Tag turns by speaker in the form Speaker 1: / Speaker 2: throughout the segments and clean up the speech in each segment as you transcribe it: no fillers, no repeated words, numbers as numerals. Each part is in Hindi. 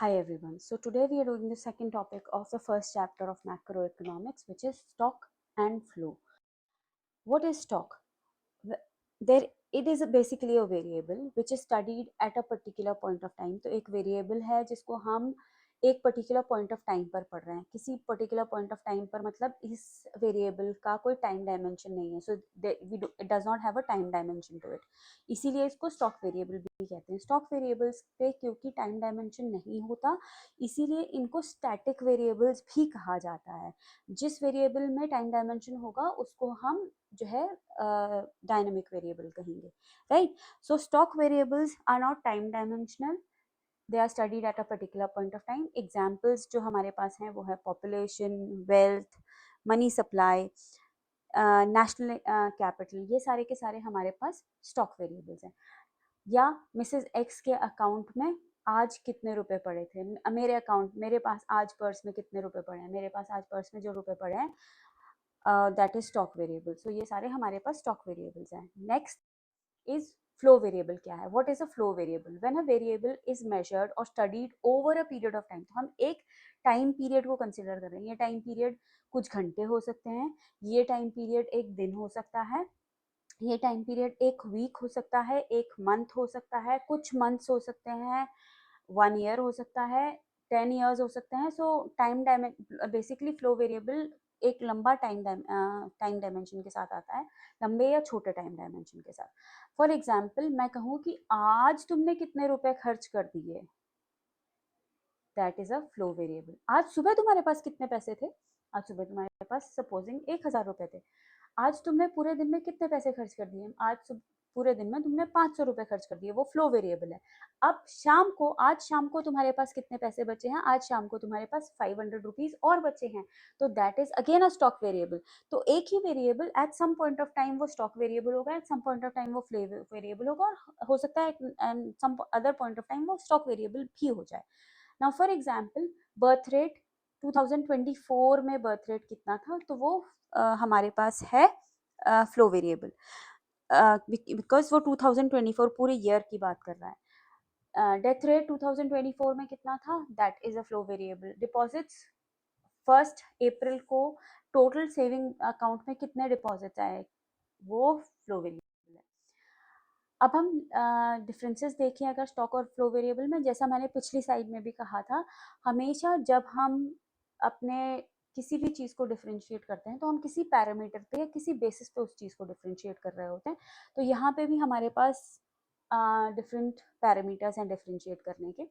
Speaker 1: Hi everyone. So today we are doing the second topic of the first chapter of macroeconomics, which is stock and flow. What is stock? There it is basically a variable which is studied at a particular point of time. तो एक variable है जिसको हम एक particular point of time पर पढ़ रहे हैं. किसी particular point of time पर मतलब इस variable का कोई time dimension नहीं है. So it does not have a time dimension to it. इसीलिए इसको stock variable भी कहते हैं. Stock variables पे क्योंकि time dimension नहीं होता, इसीलिए इनको static variables भी कहा जाता है. जिस variable में time dimension होगा उसको हम जो है डायनेमिक वेरिएबल कहेंगे, right. So stock variables are not time dimensional, they are studied at a particular point of time. Examples जो हमारे पास हैं वो है population, wealth, money supply, national capital. ये सारे के सारे हमारे पास स्टॉक वेरिएबल्स हैं. या मिसेस एक्स के अकाउंट में आज कितने रुपए पड़े थे, मेरे अकाउंट, मेरे पास आज पर्स में कितने रुपए पड़े हैं, मेरे पास आज पर्स में जो रुपए पड़े हैं, that is stock variable. So ये सारे हमारे पास स्टॉक वेरिएबल्स हैं. Next is flow variable. क्या है? What is a flow variable? When a variable is measured और studied over a period of time. तो हम एक टाइम पीरियड को कंसिडर कर रहे हैं. ये टाइम पीरियड कुछ घंटे हो सकते हैं, ये टाइम पीरियड एक दिन हो सकता है, ये टाइम पीरियड एक वीक हो सकता है, एक मंथ हो सकता है, कुछ मंथ्स हो सकते हैं, 1 ईयर हो सकता है, 10 ईयर्स हो सकते हैं. सो टाइम बेसिकली फ्लो वेरिएबल एक लंबा टाइम डायमेंशन के साथ आता है, लंबे या छोटे टाइम डायमेंशन के साथ. फॉर एग्जाम्पल मैं कहूँ कि आज तुमने कितने रुपए खर्च कर दिए, that is a flow variable. आज सुबह तुम्हारे पास कितने पैसे थे? आज सुबह तुम्हारे पास सपोजिंग 1,000 रुपए थे. आज तुमने पूरे दिन में कितने पैसे खर्च कर दिए? पूरे दिन में तुमने 500 रुपए खर्च कर दिए. वो फ्लो वेरिएबल है. अब आज शाम को तुम्हारे पास कितने पैसे बचे हैं? आज शाम को तुम्हारे पास 500 रुपीज और बचे हैं. तो that is again a stock variable. तो एक ही variable at some point of time वो स्टॉक वेरिएबल होगा, at some point of time वो फ्लो वेरिएबल होगा, और हो सकता है and some other point of time वो स्टॉक वेरिएबल भी हो जाए. Now for example birth rate 2024 में बर्थ रेट कितना था? तो वो हमारे पास है फ्लो वेरिएबल, बिकॉज वो 2024 पूरे ईयर की बात कर रहा है. डेथ रेट 2024 में कितना था? That is a flow variable. Deposits 1 अप्रैल को टोटल सेविंग अकाउंट में कितने डिपॉजिट्स आए? वो फ्लो वेरिएबल है. अब हम डिफरेंसेस देखें अगर स्टॉक और फ्लो वेरिएबल में. जैसा मैंने पिछली स्लाइड में भी कहा था, हमेशा जब हम अपने किसी भी चीज़ को डिफरेंशिएट करते हैं तो हम किसी पैरामीटर पे या किसी बेसिस पे उस चीज़ को डिफरेंशिएट कर रहे होते हैं. तो यहाँ पे भी हमारे पास डिफरेंट पैरामीटर्स हैं डिफरेंशिएट करने के.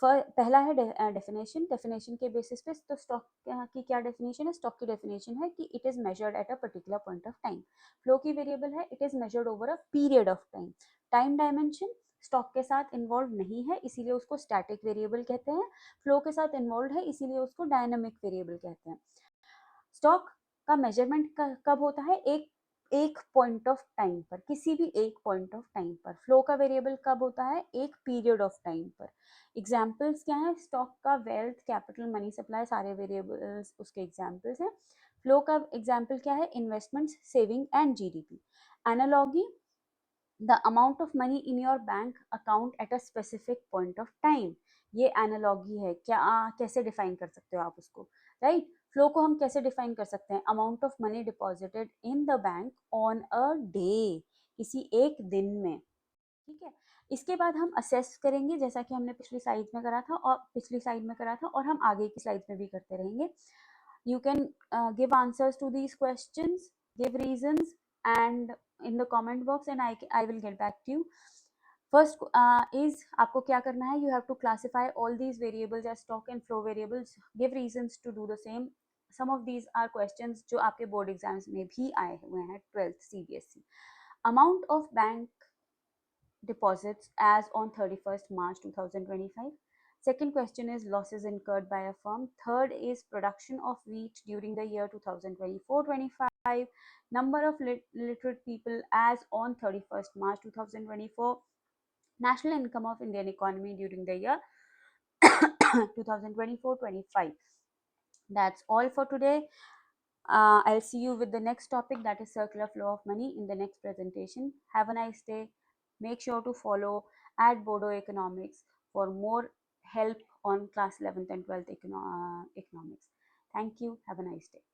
Speaker 1: पहला है डेफिनेशन. डेफिनेशन के बेसिस पे तो स्टॉक की क्या डेफिनेशन है? स्टॉक की डेफिनेशन है कि it is measured eight a particular point of time. Flow की वेरिएबल है, it is measured over a period of time. Time dimension stock के साथ इन्वॉल्व नहीं है, इसीलिए उसको स्टैटिक वेरिएबल कहते हैं. फ्लो के साथ इन्वॉल्व है, इसीलिए उसको डायनामिक वेरिएबल कहते हैं. स्टॉक का मेजरमेंट कब होता है? एक एक पॉइंट ऑफ टाइम पर, किसी भी एक पॉइंट ऑफ टाइम पर. फ्लो का वेरिएबल कब होता है? एक पीरियड ऑफ टाइम पर. एग्जाम्पल्स क्या है? स्टॉक का वेल्थ, कैपिटल, मनी सप्लाई, सारे वेरिएबल्स उसके एग्जाम्पल्स हैं. फ्लो का एग्जाम्पल क्या है? Investments, saving and GDP. Analogy, the amount of money in your bank account at a specific point of time. ये एनालॉगी है. क्या कैसे डिफाइन कर सकते हो आप उसको, राइट? फ्लो को हम कैसे डिफाइन कर सकते हैं? Amount of money deposited in the bank on a day, किसी एक दिन में. ठीक है. इसके बाद हम असेस करेंगे, जैसा कि हमने पिछली स्लाइड में करा था और हम आगे की स्लाइड में भी करते रहेंगे. You can give answers to these questions, give reasons, and in the comment box, and I will get back to you. First is आपको क्या करना है? You have to classify all these variables as stock and flow variables. Give reasons to do the same. Some of these are questions जो आपके बोर्ड एग्जाम्स में भी आए हुए हैं 12th CBSE. Amount of bank deposits as on 31st March 2025. Second question is losses incurred by a firm. Third is production of wheat during the year 2024-25. Number of literate people as on 31st March 2024. National income of Indian economy during the year 2024-25. That's all for today. I'll see you with the next topic, that is circular flow of money, in the next presentation. Have a nice day. Make sure to follow at Bodo Economics for more help on class 11th and 12th economics. Thank you. Have a nice day.